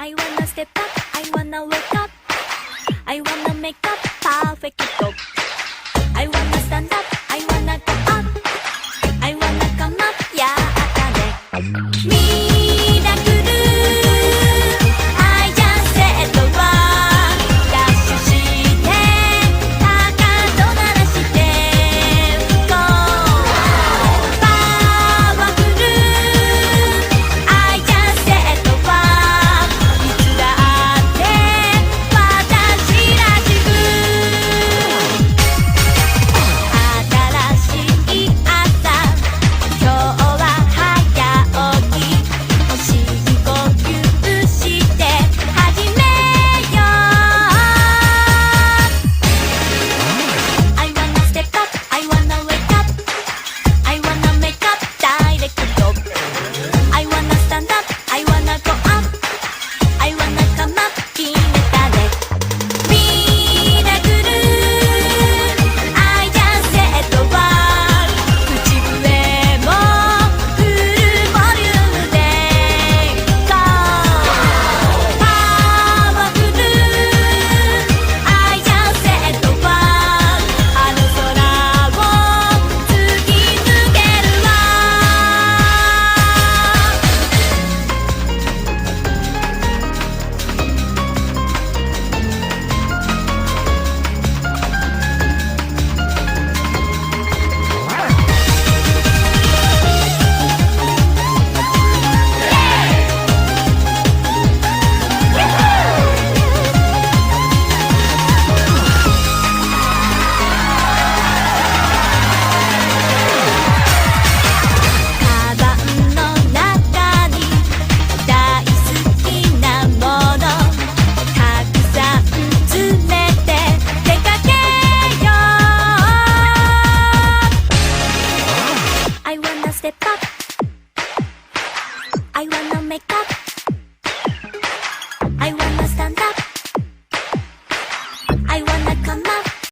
I wanna step up, I wanna wake up, I wanna make up perfect top. I wanna stand up, I wanna go up, I wanna come up, yeah, あかね。ミラクル I just said the word ダッシュして高と鳴らして Go パワフル I just said the word いつだって私らしく新しい朝今日は早起き深呼吸して始めよう I wanna step up, I wanna wake up, I wanna make up direct top. I wanna stand up, I wanna go up, I wanna come up 決めたねミラクル I just said the word 口笛もフルボリュームで Go パワフル I just said the word あの空を突き抜けるわカバンの中に大好きなものたくさん詰めて出かけよう I wanna step up, I wanna make up